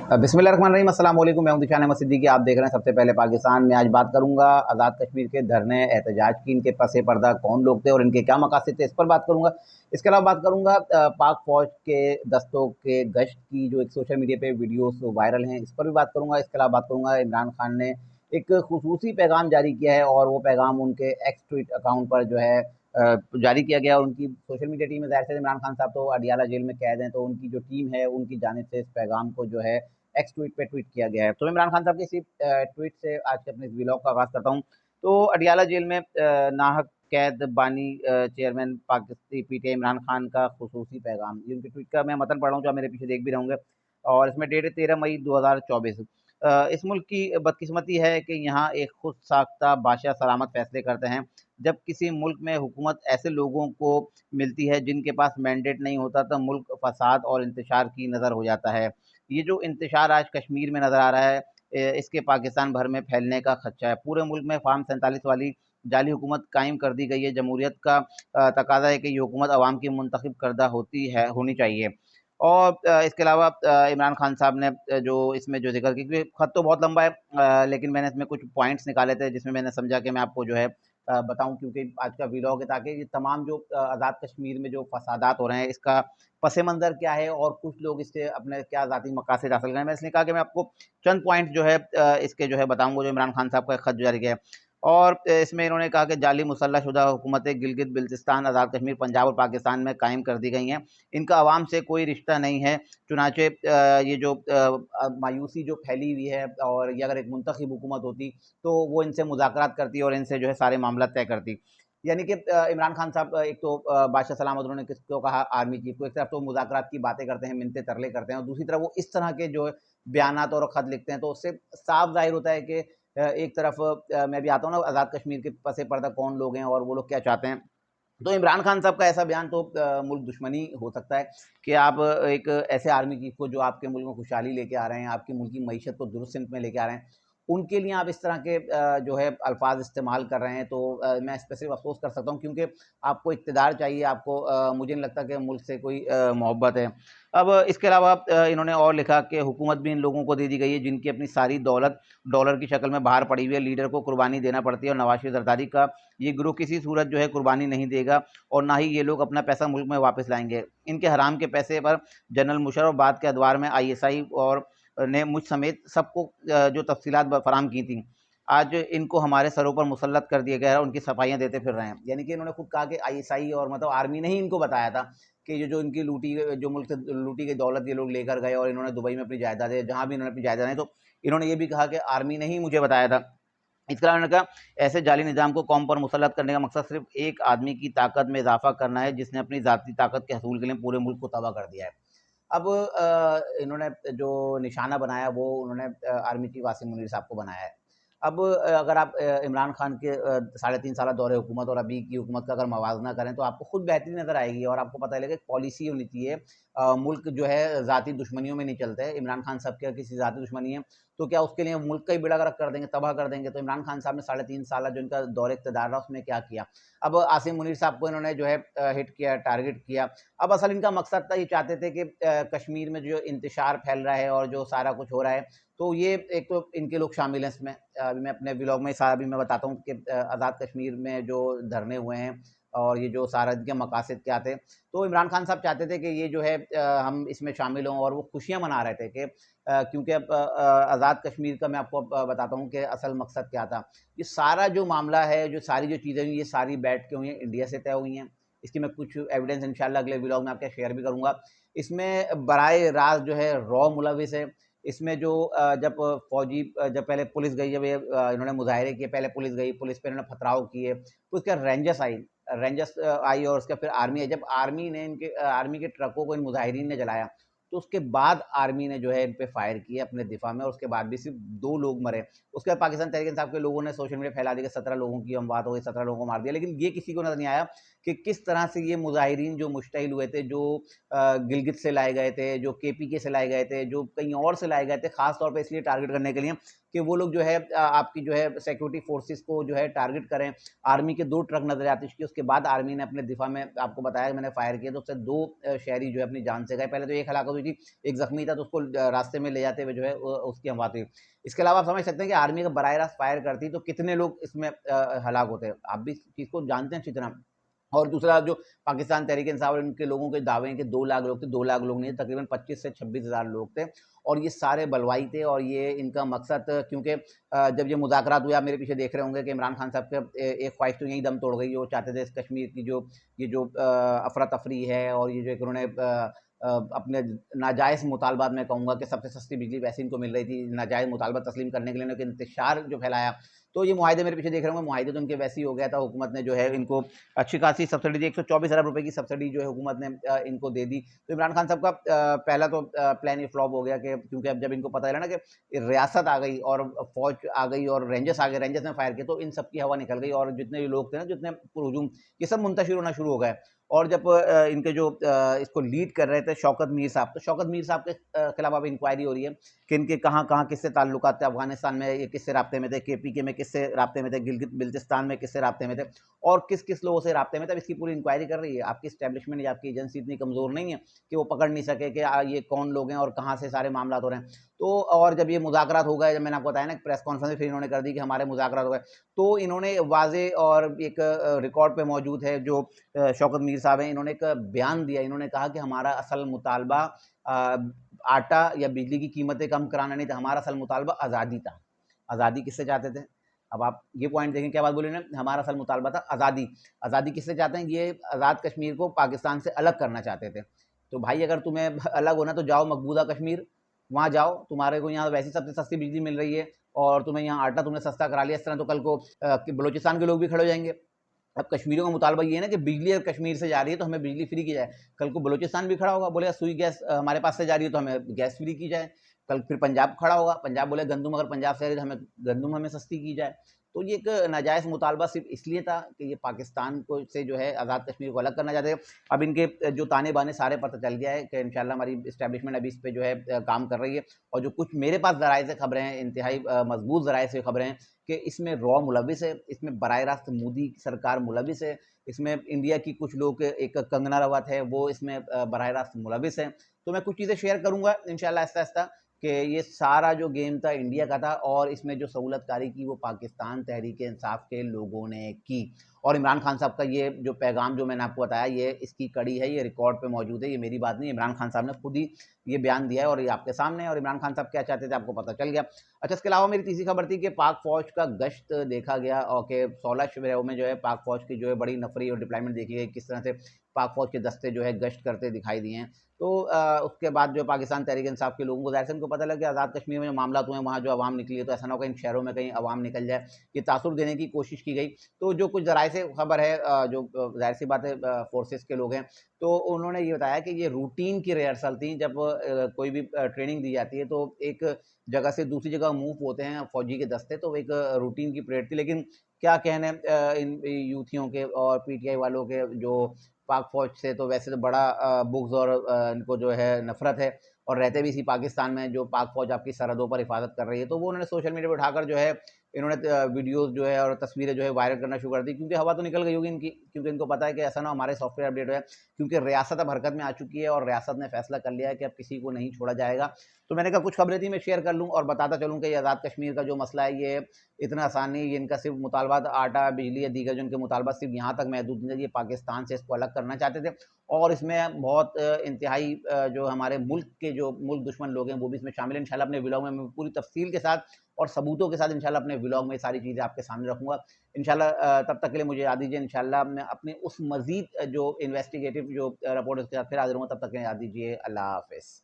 बिस्मिल्लाहिर्रहमानिर्रहीम, अस्सलाम वालेकुम। मैं हूं दिशान अहमद सिद्दीकी। आप देख रहे हैं सबसे पहले पाकिस्तान में। आज बात करूंगा आज़ाद कश्मीर के धरने एहतजाज की, इनके पसे पर्दा कौन लोग थे और इनके क्या मकासद थे, इस पर बात करूंगा। इसके अलावा बात करूंगा पाक फौज के दस्तों के गश्त की जो एक सोशल मीडिया पे वीडियोस वायरल हैं, इस पर भी बात करूंगा। इसके अलावा बात करूंगा इमरान खान ने एक खुसूसी पैगाम जारी किया है और वो पैगाम उनके एक्स ट्वीट अकाउंट पर जो है जारी किया गया। और उनकी सोशल मीडिया टीम में, ज़ाहिर से इमरान खान साहब तो अडियाला जेल में कैद हैं, तो उनकी जो टीम है उनकी जानिब से इस पैगाम को जो है एक्स ट्वीट पे ट्वीट किया गया है। तो इमरान खान साहब के इसी ट्वीट से आज के अपने इस व्लॉग का आगाज़ करता हूँ। तो अडियाला जेल में नाहक कैद बानी चेयरमैन पाकिस्तानी पीटीआई इमरान खान का खुसूसी पैगाम, ये उनके ट्वीट का मैं मतन पढ़ रहा हूँ जो आप मेरे पीछे देख भी रहे होंगे। और इसमें डेट है 13 मई 2024। इस मुल्क की बदकिस्मती है कि यहाँ एक खुद साख्ता बादशाह सलामत फैसले करते हैं। जब किसी मुल्क में हुकूमत ऐसे लोगों को मिलती है जिनके पास मैंडेट नहीं होता, तो मुल्क फसाद और इंतशार की नज़र हो जाता है। ये जो इंतशार आज कश्मीर में नज़र आ रहा है, इसके पाकिस्तान भर में फैलने का खदशा है। पूरे मुल्क में फार्म 47 वाली जाली हुकूमत कायम कर दी गई है। जमहूरियत का तकाजा है कि ये हुकूमत अवाम की मुंतखब करदा होनी चाहिए। और इसके अलावा इमरान खान साहब ने जो इसमें जो ज़िक्र किया, क्योंकि ख़त तो बहुत लंबा है, लेकिन मैंने इसमें कुछ पॉइंट्स निकाले थे जिसमें मैंने समझा कि मैं आपको जो है बताऊँ, क्योंकि आज का व्लॉग है, ताकि ये तमाम जो आज़ाद कश्मीर में जो फ़सादात हो रहे हैं, इसका पस मंज़र क्या है और कुछ लोग इससे अपने क्या ज़ाती मकासद हासिल करें। मैं इसलिए कहा कि मैं आपको चंद पॉइंट्स जो है इसके जो है बताऊँगा, जो इमरान खान साहब का खत जारी किया है। और इसमें इन्होंने कहा कि जाली मुसल्लहशुदा हुकूमतें गिलगित बिल्तिस्तान, आज़ाद कश्मीर, पंजाब और पाकिस्तान में कायम कर दी गई हैं। इनका अवाम से कोई रिश्ता नहीं है। चुनाचे ये जो मायूसी जो फैली हुई है, और ये अगर एक मुंतखब हुकूमत होती तो वो इनसे मुज़ाकरात करती और इनसे जो है सारे मामला तय करती। यानी कि इमरान खान साहब एक तो बादशाह सलामत उन्होंने किसको कहा, आर्मी चीफ को। एक तरफ तो मुज़ाकरात की बातें करते हैं, मिन्नतें तरले करते हैं, और दूसरी तरफ वो इस तरह के जो बयानात और ख़त लिखते हैं, तो उससे साफ ज़ाहिर होता है कि एक तरफ मैं भी आता हूँ ना, आज़ाद कश्मीर के पसे पर्दा कौन लोग हैं और वो लोग क्या चाहते हैं। तो इमरान खान साहब का ऐसा बयान तो मुल्क दुश्मनी हो सकता है कि आप एक ऐसे आर्मी चीफ को जो आपके मुल्क में खुशहाली लेके आ रहे हैं, आपकी मुल्क की मईशत को दुरुस्त सिमत में लेके आ रहे हैं, उनके लिए आप इस तरह के जो है अल्फाज इस्तेमाल कर रहे हैं। तो मैं इस पे सिर्फ अफसोस कर सकता हूँ, क्योंकि आपको इक़्तिदार चाहिए, आपको मुझे नहीं लगता कि मुल्क से कोई मोहब्बत है। अब इसके अलावा इन्होंने और लिखा कि हुकूमत भी इन लोगों को दे दी गई है जिनकी अपनी सारी दौलत डॉलर की शक्ल में बाहर पड़ी हुई है। लीडर को कुर्बानी देना पड़ती है, और नवाज शरीफ जरदारी का ये ग्रुप किसी सूरत जो है कुर्बानी नहीं देगा, और ना ही ये लोग अपना पैसा मुल्क में वापस लाएंगे। इनके हराम के पैसे पर जनरल मुशर्रफ बाद के अदवार में आईएसआई और ने मुझ समेत सबको जो तफसीलात फराहम की थी, आज इनको हमारे सरों पर मुसल्लत कर दिया गया है और उनकी सफाइयाँ देते फिर रहे हैं। यानी कि इन्होंने खुद कहा कि आईएसआई और मतलब आर्मी ने ही इनको बताया था कि ये जो इनकी जो मुल्क से लूटी गई दौलत ये लोग लेकर गए, और इन्होंने दुबई में अपनी जायदादें, जहाँ भी इन्होंने अपनी जायदादें, तो इन्होंने ये भी कहा कि आर्मी ने ही मुझे बताया था। इसके अलावा उन्होंने कहा ऐसे जाली निज़ाम को कौम पर मुसल्लत करने का मकसद सिर्फ एक आदमी की ताकत में इजाफा करना है, जिसने अपनी ज़ाती ताकत के हसूल के लिए पूरे मुल्क को तबाह कर दिया है। अब इन्होंने जो निशाना बनाया वो उन्होंने आर्मी चीफ आसिम मुनीर साहब को बनाया है। अब अगर आप इमरान खान के 3.5 साल दौरे हुकूमत और अभी की हुकूमत का अगर मवाजना करें, तो आपको खुद बेहतरी नज़र आएगी, और आपको पता लगेगा पॉलिसी होनी चाहिए। मुल्क जो है ज़ाती दुश्मनियों में नहीं चलता है। इमरान खान साहब की किसी ज़ाती दुश्मनी है, तो क्या उसके लिए मुल्क का ही बेड़ा गर्क कर देंगे, तबाह कर देंगे। तो इमरान खान साहब ने 3.5 साल जो इनका दौरे इक़्तिदार रहा, उसमें क्या किया। अब आसिम मुनीर साहब को इन्होंने जो है हिट किया, टारगेट किया। अब असल इनका मकसद था, ये चाहते थे कि कश्मीर में जो इंतशार फैल रहा है और जो सारा कुछ हो रहा है, तो ये एक तो इनके लोग शामिल हैं इसमें। अभी मैं अपने व्लॉग में सारा भी मैं बताता हूँ कि आज़ाद कश्मीर में जो धरने हुए हैं और ये जो सारा इनके मकासद क्या थे। तो इमरान खान साहब चाहते थे कि ये जो है हम इसमें शामिल हों, और वो खुशियाँ मना रहे थे कि क्योंकि अब आज़ाद कश्मीर का मैं आपको बताता हूँ कि असल मकसद क्या था। ये सारा जो मामला है, जो सारी जो चीज़ें हुई, ये सारी बैठ के हुई हैं, इंडिया से तय हुई हैं। इसकी मैं कुछ एविडेंस इंशाल्लाह अगले व्लॉग में आपके शेयर भी करूँगा। इसमें बराए रास्त जो है रॉ मुलविस है। इसमें जो जब फौजी जब पहले पुलिस गई, जब ये इन्होंने मुज़ाहिरे किए, पहले पुलिस गई, पुलिस पे इन्होंने पथराव किए, तो उसके बाद रेंजर्स आई और उसके फिर आर्मी आई। जब आर्मी ने इनके आर्मी के ट्रकों को इन मुज़ाहिरीन ने जलाया, तो उसके बाद आर्मी ने जो है इन पे फायर किए अपने दिफा में, और उसके बाद भी सिर्फ 2 लोग मरे। उसके बाद पाकिस्तान तहरीक इंसाफ के लोगों ने सोशल मीडिया फैला दिया कि 17 लोगों की अमवात हो गई, 17 लोगों को मार दिया। लेकिन ये किसी को नज़र नहीं आया कि किस तरह से ये मुज़ाहिरीन जो मुश्तइल हुए थे, जो गिलगित से लाए गए थे, जो केपीके से लाए गए थे, जो कहीं और से लाए गए थे, ख़ास तौर पे इसलिए टारगेट करने के लिए कि वो लोग जो है आपकी जो है सिक्योरिटी फोर्सेस को जो है टारगेट करें। आर्मी के 2 ट्रक नजर आतिश किए, उसके बाद आर्मी ने अपने दिफा में आपको बताया मैंने फायर किया, तो उससे 2 शहरी जो है अपनी जान से गए। पहले तो एक हलाकत हुई थी, एक जख्मी था, तो उसको रास्ते में ले जाते हुए जो है उसकी हम बात हुई। इसके अलावा आप समझ सकते हैं कि आर्मी अगर बराह रास्त फायर करती तो कितने लोग इसमें हलाक होते हैं। आप भी इस चीज़ को जानते हैं अच्छी तरह। और दूसरा जो पाकिस्तान तहरीक इंसाफ और इनके लोगों के दावे हैं कि 2 लाख लोग थे, 2 लाख लोग नहीं, तकरीबन 25 से 26,000 लोग थे और ये सारे बलवाई थे। और ये इनका मकसद, क्योंकि जब ये मुज़ाकरात हुए, आप मेरे पीछे देख रहे होंगे कि इमरान खान साहब के एक ख्वाहिश तो यहीं दम तोड़ गई। वो चाहते थे इस कश्मीर की जो अफरा-तफरी है और ये जो एक उन्होंने अपने नाजायज़ मुतालबात में कहूँगा कि सबसे सस्ती बिजली वैसे इनको मिल रही थी, नाजायज़ मुतालबा तस्लीम करने के लिए उन्होंने इंतशार जो फैलाया। तो ये मुआहिदे मेरे पीछे देख रहे होंगे, मुआहिदे तो उनके वैसे ही हो गया था। हुकूमत ने जो है इनको अच्छी खासी सब्सिडी दी, 124 अरब रुपए की सब्सिडी जो है हुकूमत ने इनको दे दी। तो इमरान खान साहब का पहला तो प्लान ये फ्लॉप हो गया कि क्योंकि अब जब इनको पता चला ना कि रियासत आ गई और फौज आ गई और रेंजर्स आ गए, रेंजर्स ने फायर किया, तो इन सब की हवा निकल गई और जितने भी लोग थे ना, जितने पुरहुजूम, ये सब मुंतशिर होना शुरू हो गए। और जब इनके जो इसको लीड कर रहे थे शौकत मीर साहब, तो शौकत मीर साहब के खिलाफ अब इंक्वायरी हो रही है कि इनके कहाँ-कहाँ किससे ताल्लुकात थे, अफ़गानिस्तान में ये किससे राब्ते में थे, केपीके में किससे राब्ते में थे, गिलगित-बिल्तिस्तान में किससे राब्ते में थे और किस-किस लोगों से राब्ते में थे। अब इसकी पूरी इंक्वायरी कर रही है। आपकी एस्टैब्लिशमेंट या आपकी एजेंसी इतनी कमज़ोर नहीं है कि वो पकड़ नहीं सके कि ये कौन लोग हैं और कहाँ से सारे मामलात हो रहे हैं। तो और जब ये मुज़ाकरात हो गए, जब मैंने आपको बताया ना प्रेस कॉन्फ्रेंस फिर इन्होंने कर दी कि हमारे मुज़ाकरात हो गए, तो इन्होंने वाज़ेह और एक रिकॉर्ड पे मौजूद है जो शौकत मीर साहब हैं, इन्होंने एक बयान दिया। इन्होंने कहा कि हमारा असल मुतालबा आटा या बिजली की कीमतें कम कराना नहीं था, हमारा असल मुतालबा आज़ादी था। आज़ादी किससे चाहते थे? अब आप ये पॉइंट देखें, क्या बात बोली उन्होंने, हमारा असल मुतालबा था आज़ादी। आज़ादी किससे चाहते हैं? ये आज़ाद कश्मीर को पाकिस्तान से अलग करना चाहते थे। तो भाई अगर तुम्हें अलग होना तो जाओ मकबूजा कश्मीर, वहाँ जाओ, तुम्हारे को यहाँ वैसे सबसे सस्ती बिजली मिल रही है और तुम्हें यहाँ आटा तुमने सस्ता करा लिया। इस तरह तो कल को बलोचिस्तान के लोग भी खड़े हो जाएंगे। अब कश्मीरियों का मुतालबा ये है ना कि बिजली अगर कश्मीर से जा रही है तो हमें बिजली फ्री की जाए। कल को बलूचिस्तान भी खड़ा होगा, बोलेगा सुई गैस हमारे पास से जा रही है तो हमें गैस फ्री की जाए। कल फिर पंजाब खड़ा होगा, पंजाब बोले गंदुम अगर पंजाब से आ रही है तो हमें गंदुम हमें सस्ती की जाए। तो ये एक नाजायज़ मुतालबा सिर्फ इसलिए था कि ये पाकिस्तान को से जो है आज़ाद कश्मीर को अलग करना चाहते थे। अब इनके जो ताने-बाने सारे पता चल गया है कि इंशाल्लाह हमारी एस्टैब्लिशमेंट अभी इस पे जो है काम कर रही है। और जो कुछ मेरे पास ज़राए से खबरें हैं, इंतहाई मज़बूत ज़राए से खबरें हैं कि इसमें रॉ मुलविस है, इसमें बराह रास्त मोदी सरकार मुलविस है, इसमें इंडिया की कुछ लोग, एक कंगना रवात है, वो इसमें बराह रास्त मुलविस है। तो मैं कुछ चीज़ें शेयर करूँगा इंशाल्लाह आहिस्ता-आहिस्ता कि ये सारा जो गेम था इंडिया का था और इसमें जो सहूलतकारी की वो पाकिस्तान तहरीक इंसाफ के लोगों ने की। और इमरान खान साहब का ये जो पैगाम जो मैंने आपको बताया, ये इसकी कड़ी है, ये रिकॉर्ड पे मौजूद है, ये मेरी बात नहीं, इमरान खान साहब ने खुद ही ये बयान दिया है और ये आपके सामने है। और इमरान खान साहब क्या चाहते थे आपको पता चल गया। अच्छा, इसके अलावा मेरी तीसरी खबर थी कि पाक फ़ौज का गश्त देखा गया और कि 16 शहरों में जो है पाक फ़ौज की जो है बड़ी नफरी और डिप्लॉयमेंट देखी गई, किस तरह से पाक फ़ौज के दस्ते जो है गश्त करते दिखाई दिए हैं। तो उसके बाद जो पाकिस्तान तहरीक इंसाफ के लोगों को ज़ाहिर से उनको पता लगा कि आज़ाद कश्मीर में जो मामलात हुए हैं, वहाँ जो अवाम निकली है, तो ऐसा ना हो कि इन शहरों में कहीं अवाम निकल जाए, ये तासुर देने की कोशिश की गई। तो जो कुछ ज़राए से खबर है, जो ज़ाहिर सी बात है फोर्सेस के लोग हैं, तो उन्होंने ये बताया कि ये रूटीन की रिहर्सल थी। जब कोई भी ट्रेनिंग दी जाती है तो एक जगह से दूसरी जगह मूव होते हैं फौजी के दस्ते, तो एक रूटीन की परेड थी। लेकिन क्या कहने इन यूथियों के और पीटीआई वालों के जो पाक फ़ौज से तो वैसे तो बड़ा बुग़्ज़ और इनको जो है नफ़रत है और रहते भी इसी पाकिस्तान में, जो पाक फ़ौज आपकी सरहदों पर हिफाज़त कर रही है। तो वो उन्होंने सोशल मीडिया पे उठाकर जो है इन्होंने वीडियोज़ जो है और तस्वीरें जो है वायरल करना शुरू कर दी, क्योंकि हवा तो निकल गई होगी इनकी, क्योंकि इनको पता है कि ऐसा ना हमारे सॉफ्टवेयर अपडेट हो जाए, क्योंकि रियासत अब हरकत में आ चुकी है और रियासत ने फैसला कर लिया है कि अब किसी को नहीं छोड़ा जाएगा। तो मैंने कहा कुछ खबरें थी मैं शेयर कर लूँ और बताता चलूँ कि ये आज़ाद कश्मीर का जो मसला है ये इतना आसान नहीं है। ये इनका सिर्फ मुतालबा आटा, बिजली या दीगर जो इनके मुतालबा सिर्फ यहाँ तक महदूद नहीं है, ये पाकिस्तान से इसको अलग करना चाहते थे। और इसमें बहुत इंतहाई जो हमारे मुल्क के जो मुल्क दुश्मन लोग हैं वो भी इसमें शामिल हैं। इंशाल्लाह अपने व्लॉग में मैं पूरी तफसील के साथ और सबूतों के साथ इंशाल्लाह अपने व्लॉग में ये सारी चीज़ें आपके सामने रखूँगा। इंशाल्लाह तब तक के लिए मुझे याद दीजिए, इंशाल्लाह मैं अपने उस मज़ीद जो इन्वेस्टिगेटिव जो रिपोर्ट है उसके साथ फिर हाज़िर होऊँगा। तब तक के लिए याद दीजिए, अल्लाह हाफ़िज़।